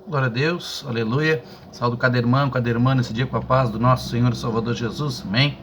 Glória a Deus, aleluia. Saúdo cada irmão, cada irmã nesse dia com a paz do nosso Senhor e Salvador Jesus, amém.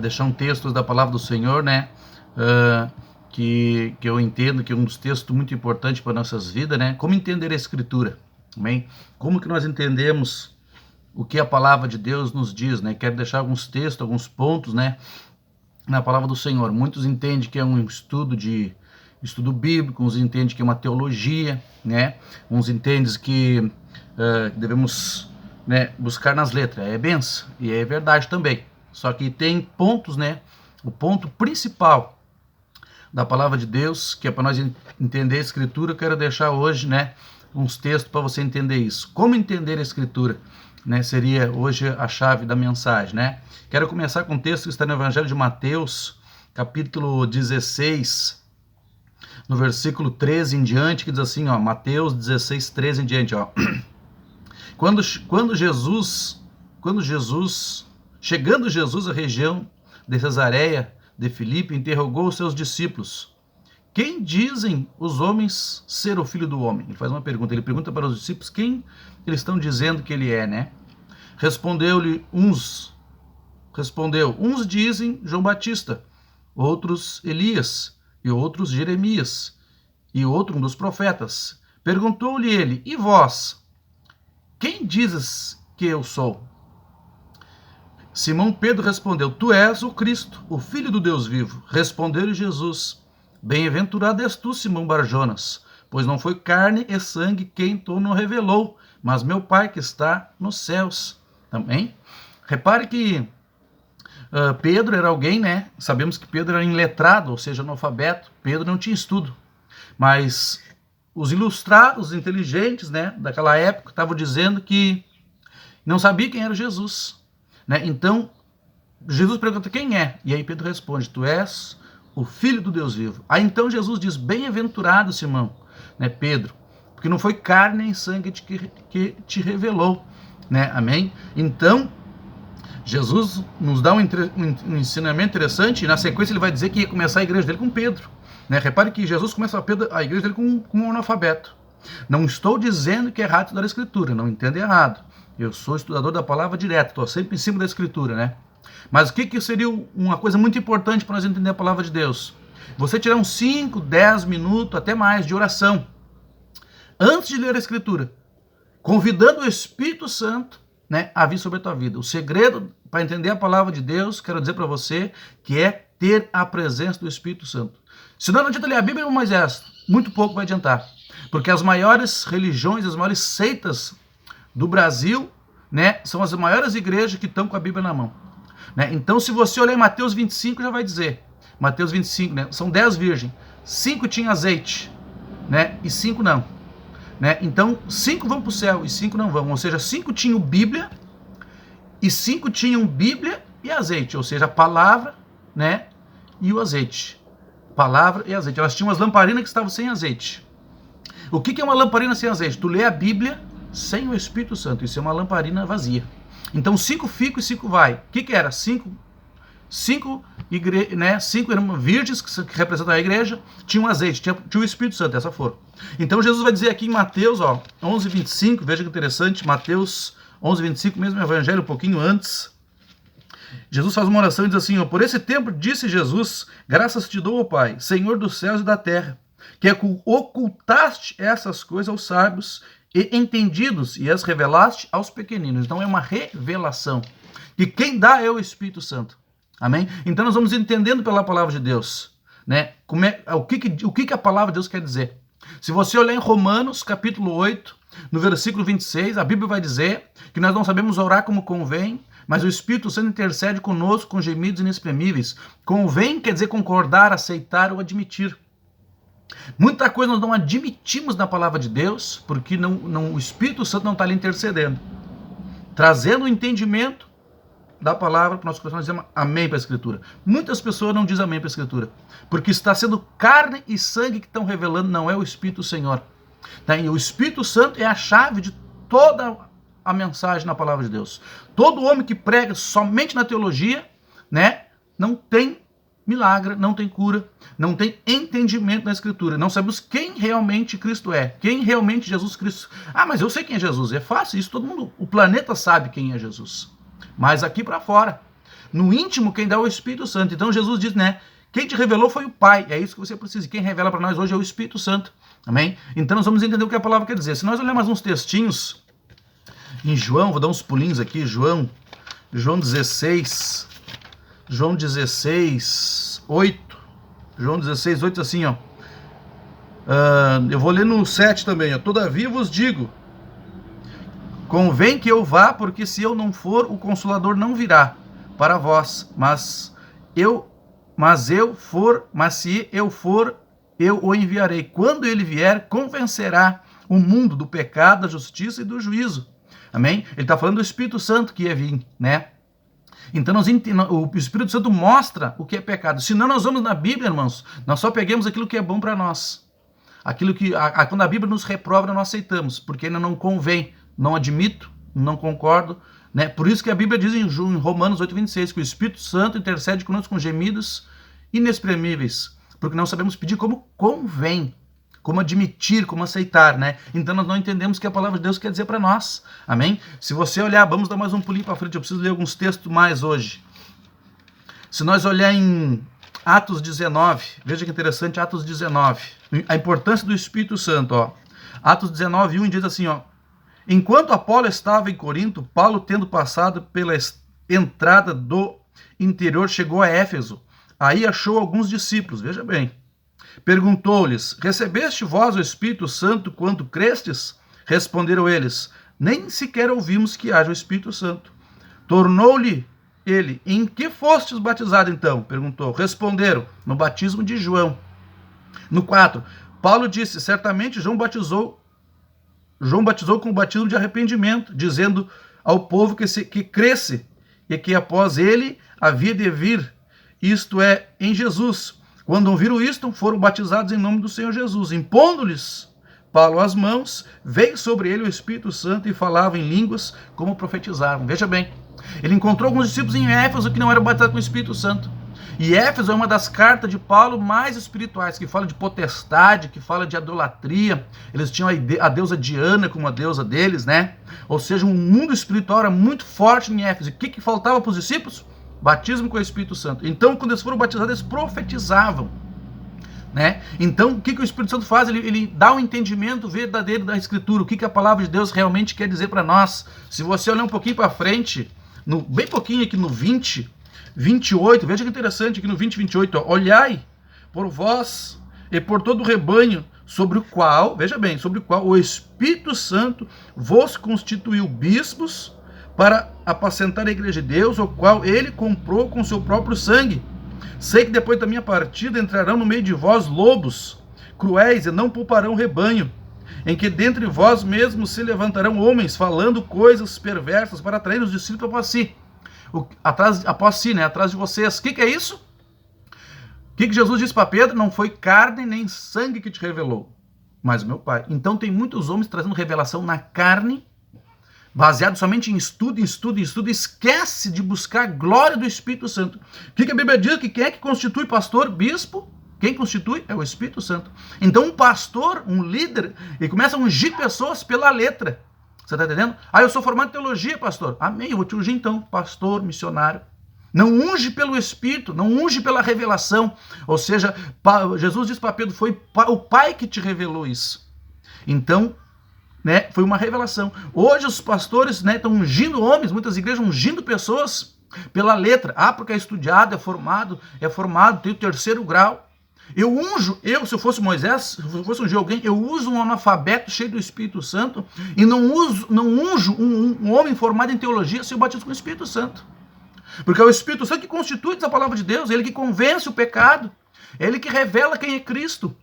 Deixar um texto da palavra do Senhor, né? Que eu entendo que é um dos textos muito importantes para nossas vidas, né? Como entender a Escritura, amém? Como que nós entendemos o que a palavra de Deus nos diz, né? Quero deixar alguns textos, alguns pontos, né? Na palavra do Senhor. Muitos entendem que é um estudo bíblico, uns entendem que é uma teologia, né? Uns entendem que devemos, né, buscar nas letras. É benção e é verdade também. Só que tem pontos, né? O ponto principal da palavra de Deus, que é para nós entender a Escritura, eu quero deixar hoje, né, uns textos para você entender isso. Como entender a Escritura, né? Seria hoje a chave da mensagem, né? Quero começar com um texto que está no Evangelho de Mateus, capítulo 16, no versículo 13 em diante, que diz assim, ó, Mateus 16, 13 em diante, ó. Chegando Jesus à região de Cesareia de Filipe, interrogou os seus discípulos: quem dizem os homens ser o Filho do Homem? Ele faz uma pergunta, ele pergunta para os discípulos quem eles estão dizendo que ele é, né? Uns dizem João Batista, outros Elias, e outros Jeremias, e outro um dos profetas. Perguntou-lhe ele: e vós, quem dizes que eu sou? Simão Pedro respondeu: tu és o Cristo, o Filho do Deus vivo. Respondeu-lhe Jesus: bem-aventurado és tu, Simão Barjonas, pois não foi carne e sangue quem tu não revelou, mas meu Pai que está nos céus. Amém? Repare que Pedro era alguém, né? Sabemos que Pedro era iletrado, ou seja, analfabeto. Pedro não tinha estudo. Mas os ilustrados, os inteligentes, né, daquela época, estavam dizendo que não sabia quem era Jesus, né? Então, Jesus pergunta quem é? E aí Pedro responde: tu és o Filho do Deus vivo. Aí então Jesus diz: bem-aventurado, Simão, né, Pedro, porque não foi carne nem sangue que te revelou, né? Amém? Então, Jesus nos dá um ensinamento interessante, e na sequência ele vai dizer que ia começar a igreja dele com Pedro, né? Repare que Jesus começa a igreja dele com um analfabeto. Não estou dizendo que é errado estudar a Escritura, não entenda errado. Eu sou estudador da palavra direto, estou sempre em cima da Escritura, né? Mas o que seria uma coisa muito importante para nós entender a palavra de Deus? Você tirar uns 5, 10 minutos, até mais, de oração, antes de ler a Escritura, convidando o Espírito Santo, né, a vir sobre a tua vida. O segredo para entender a palavra de Deus, quero dizer para você, que é ter a presença do Espírito Santo. Senão não adianta ler a Bíblia, Moisés, muito pouco vai adiantar. Porque as maiores religiões, as maiores seitas do Brasil, né, são as maiores igrejas que estão com a Bíblia na mão, né? Então, se você olhar em Mateus 25, já vai dizer. Mateus 25, né, são 10 virgens. 5 tinham azeite, né, e 5 não. Né? Então, 5 vão para o céu e 5 não vão. Ou seja, 5 tinham Bíblia e 5 tinham Bíblia e azeite. Ou seja, a palavra, né, e o azeite. Palavra e azeite. Elas tinham umas lamparinas que estavam sem azeite. O que é uma lamparina sem azeite? Tu lê a Bíblia sem o Espírito Santo. Isso é uma lamparina vazia. Então, 5 ficam e 5 vai. O que era? 5 virgens que representam a igreja, tinham azeite, tinha o Espírito Santo, essa foram. Então Jesus vai dizer aqui em Mateus, ó, 11:25, veja que interessante, Mateus 11:25, mesmo evangelho, um pouquinho antes, Jesus faz uma oração e diz assim, ó, por esse tempo disse Jesus, graças te dou, ó Pai, Senhor dos céus e da terra, que ocultaste essas coisas aos sábios e entendidos e as revelaste aos pequeninos. Então é uma revelação. E quem dá é o Espírito Santo. Amém? Então nós vamos entendendo pela palavra de Deus, né? O que a palavra de Deus quer dizer. Se você olhar em Romanos, capítulo 8, no versículo 26, a Bíblia vai dizer que nós não sabemos orar como convém, mas o Espírito Santo intercede conosco com gemidos inexprimíveis. Convém quer dizer concordar, aceitar ou admitir. Muita coisa nós não admitimos na palavra de Deus, porque o Espírito Santo não está ali intercedendo, trazendo o entendimento da palavra para o nosso coração, dizemos amém para a Escritura. Muitas pessoas não dizem amém para a Escritura, porque está sendo carne e sangue que estão revelando, não é o Espírito do Senhor. Tá? E o Espírito Santo é a chave de toda a mensagem na palavra de Deus. Todo homem que prega somente na teologia, né, não tem milagre, não tem cura, não tem entendimento na Escritura. Não sabemos quem realmente Cristo é, quem realmente Jesus Cristo. Ah, mas eu sei quem é Jesus. É fácil, isso todo mundo, o planeta sabe quem é Jesus. Mas aqui para fora, no íntimo, quem dá é o Espírito Santo. Então Jesus diz, né? Quem te revelou foi o Pai. É isso que você precisa. Quem revela para nós hoje é o Espírito Santo. Amém? Então nós vamos entender o que a palavra quer dizer. Se nós olharmos uns textinhos em João, vou dar uns pulinhos aqui, João 16, 8. João 16, 8 assim, ó. Eu vou ler no 7 também, ó. Todavia vos digo, convém que eu vá, porque se eu não for, o Consolador não virá para vós, mas se eu for, eu o enviarei. Quando ele vier, convencerá o mundo do pecado, da justiça e do juízo. Amém? Ele está falando do Espírito Santo que ia vir, né? Então o Espírito Santo mostra o que é pecado. Senão nós vamos na Bíblia, irmãos, nós só pegamos aquilo que é bom para nós. Aquilo que, quando a Bíblia nos reprova, nós não aceitamos, porque ainda não convém, não admito, não concordo, né? Por isso que a Bíblia diz em Romanos 8:26 que o Espírito Santo intercede conosco com gemidos inexprimíveis, porque não sabemos pedir como convém, como admitir, como aceitar, né? Então nós não entendemos o que a palavra de Deus quer dizer para nós, amém? Se você olhar, vamos dar mais um pulinho para frente, eu preciso ler alguns textos mais hoje. Se nós olhar em Atos 19, veja que interessante, Atos 19, a importância do Espírito Santo, ó. Atos 19, 1 diz assim, ó: enquanto Apolo estava em Corinto, Paulo, tendo passado pela entrada do interior, chegou a Éfeso. Aí achou alguns discípulos, veja bem. Perguntou-lhes: recebeste vós o Espírito Santo quando crestes? Responderam eles: nem sequer ouvimos que haja o Espírito Santo. Tornou-lhe ele: em que fostes batizado então? Perguntou. Responderam: no batismo de João. No 4, Paulo disse: certamente João batizou com o batismo de arrependimento, dizendo ao povo que cresce e que após ele havia de vir, isto é, em Jesus. Quando ouviram isto, foram batizados em nome do Senhor Jesus. Impondo-lhes Paulo as mãos, veio sobre ele o Espírito Santo e falava em línguas como profetizavam. Veja bem, ele encontrou alguns discípulos em Éfeso que não eram batizados com o Espírito Santo. E Éfeso é uma das cartas de Paulo mais espirituais, que fala de potestade, que fala de idolatria. Eles tinham a deusa Diana como a deusa deles, né? Ou seja, um mundo espiritual era muito forte em Éfeso. E o que faltava para os discípulos? Batismo com o Espírito Santo. Então, quando eles foram batizados, eles profetizavam, né? Então, o que o Espírito Santo faz? Ele dá um entendimento verdadeiro da Escritura, o que a palavra de Deus realmente quer dizer para nós. Se você olhar um pouquinho para frente, bem pouquinho aqui no 28, veja que interessante aqui no 28, ó, olhai por vós e por todo o rebanho, sobre o qual, veja bem, sobre o qual o Espírito Santo vos constituiu bispos para apacentar a igreja de Deus, o qual ele comprou com seu próprio sangue. Sei que depois da minha partida entrarão no meio de vós lobos cruéis e não pouparão o rebanho, em que dentre vós mesmos se levantarão homens falando coisas perversas para atrair os discípulos após si. Após si, né? Atrás de vocês. O que é isso? O que Jesus disse para Pedro? Não foi carne nem sangue que te revelou, mas o meu Pai. Então tem muitos homens trazendo revelação na carne, baseado somente em estudo, esquece de buscar a glória do Espírito Santo. O que a Bíblia diz? Que quem é que constitui pastor, bispo? Quem constitui é o Espírito Santo. Então um pastor, um líder, ele começa a ungir pessoas pela letra. Você está entendendo? Ah, eu sou formado em teologia, pastor. Amém, eu vou te ungir então, pastor, missionário. Não unge pelo Espírito, não unge pela revelação. Ou seja, Jesus disse para Pedro, foi o Pai que te revelou isso. Então, né, foi uma revelação. Hoje os pastores, né, estão ungindo homens, muitas igrejas ungindo pessoas pela letra. Ah, porque é estudado, é formado, tem o 3º grau. Se eu fosse Moisés, se eu fosse ungir alguém, eu uso um analfabeto cheio do Espírito Santo e não unjo um homem formado em teologia se eu batizo com o Espírito Santo. Porque é o Espírito Santo que constitui a palavra de Deus, ele que convence o pecado, é ele que revela quem é Cristo.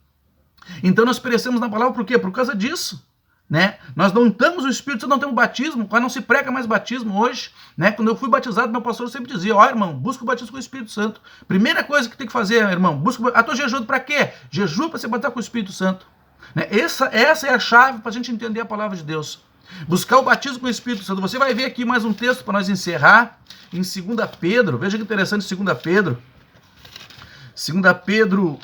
Então nós perecemos na palavra por quê? Por causa disso. Né? Nós não temos o Espírito Santo, não temos batismo, não se prega mais batismo hoje, né? Quando eu fui batizado, meu pastor sempre dizia, ó irmão, busca o batismo com o Espírito Santo. Primeira coisa que tem que fazer, irmão, tô jejuando para quê? Jejum para se batizar com o Espírito Santo, né? Essa é a chave para a gente entender a palavra de Deus, buscar o batismo com o Espírito Santo. Você vai ver aqui mais um texto para nós encerrar, em 2 Pedro, veja que interessante, 2 Pedro, 2 Pedro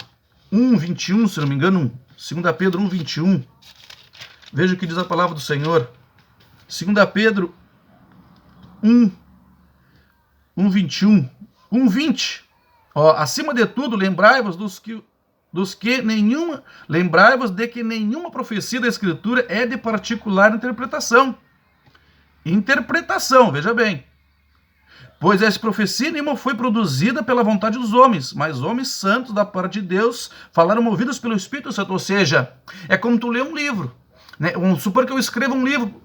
1:21, se não me engano, 2 Pedro 1:21. Veja o que diz a palavra do Senhor. 2 Pedro 1:21, 1:20. Acima de tudo, lembrai-vos de que nenhuma profecia da Escritura é de particular interpretação. Interpretação, veja bem. Pois essa profecia nenhuma foi produzida pela vontade dos homens, mas homens santos da parte de Deus falaram movidos pelo Espírito Santo. Ou seja, é como tu lê um livro, né? Vamos supor que eu escrevo um livro,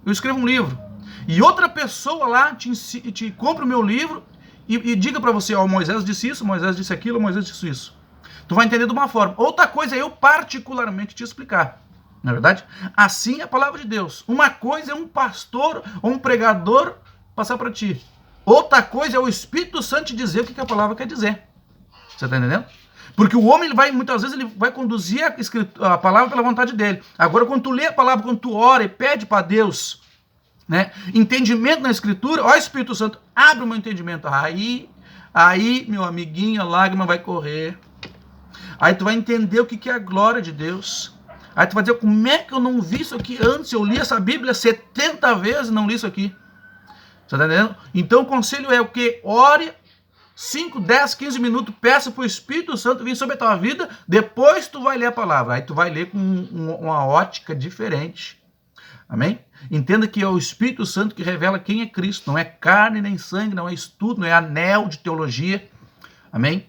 e outra pessoa lá te compra o meu livro e diga para você, Moisés disse isso, Moisés disse aquilo, Moisés disse isso. Tu vai entender de uma forma. Outra coisa é eu particularmente te explicar. Não é verdade? Assim é a palavra de Deus. Uma coisa é um pastor ou um pregador passar para ti. Outra coisa é o Espírito Santo te dizer o que a palavra quer dizer. Você está entendendo? Porque o homem, muitas vezes, ele vai conduzir a palavra pela vontade dele. Agora, quando tu lê a palavra, quando tu ora e pede para Deus, né, entendimento na Escritura, ó Espírito Santo, abre o meu entendimento. Aí, meu amiguinho, a lágrima vai correr. Aí tu vai entender o que é a glória de Deus. Aí tu vai dizer, como é que eu não vi isso aqui antes? Eu li essa Bíblia 70 vezes e não li isso aqui. Você está entendendo? Então o conselho é o quê? Ore 5, 10, 15 minutos, peça para o Espírito Santo vir sobre a tua vida, depois tu vai ler a palavra. Aí tu vai ler com uma ótica diferente. Amém? Entenda que é o Espírito Santo que revela quem é Cristo. Não é carne nem sangue, não é estudo, não é anel de teologia. Amém?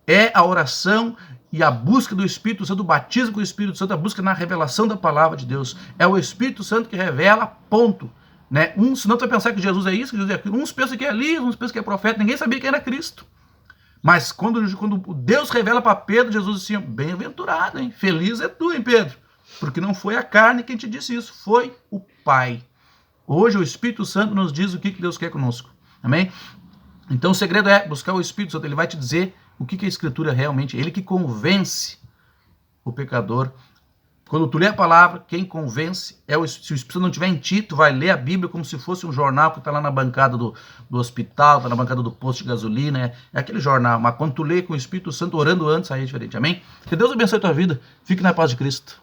É a oração e a busca do Espírito Santo, o batismo com o Espírito Santo, a busca na revelação da palavra de Deus. É o Espírito Santo que revela, ponto. Né? Senão tu vai pensar que Jesus é isso, que Jesus é aquilo. Uns pensam que é Elias, uns pensam que é profeta. Ninguém sabia quem era Cristo. Mas quando Deus revela para Pedro, Jesus disse assim, bem-aventurado, hein? Feliz é tu, hein, Pedro? Porque não foi a carne quem te disse isso, foi o Pai. Hoje o Espírito Santo nos diz o que Deus quer conosco. Amém? Então o segredo é buscar o Espírito Santo. Ele vai te dizer o que a Escritura realmente é. Ele que convence o pecador. Quando tu lê a palavra, quem convence é se o Espírito Santo não estiver em ti, tu vai ler a Bíblia como se fosse um jornal que está lá na bancada do hospital, está na bancada do posto de gasolina, é aquele jornal. Mas quando tu lê com o Espírito Santo orando antes, aí é diferente. Amém? Que Deus abençoe a tua vida. Fique na paz de Cristo.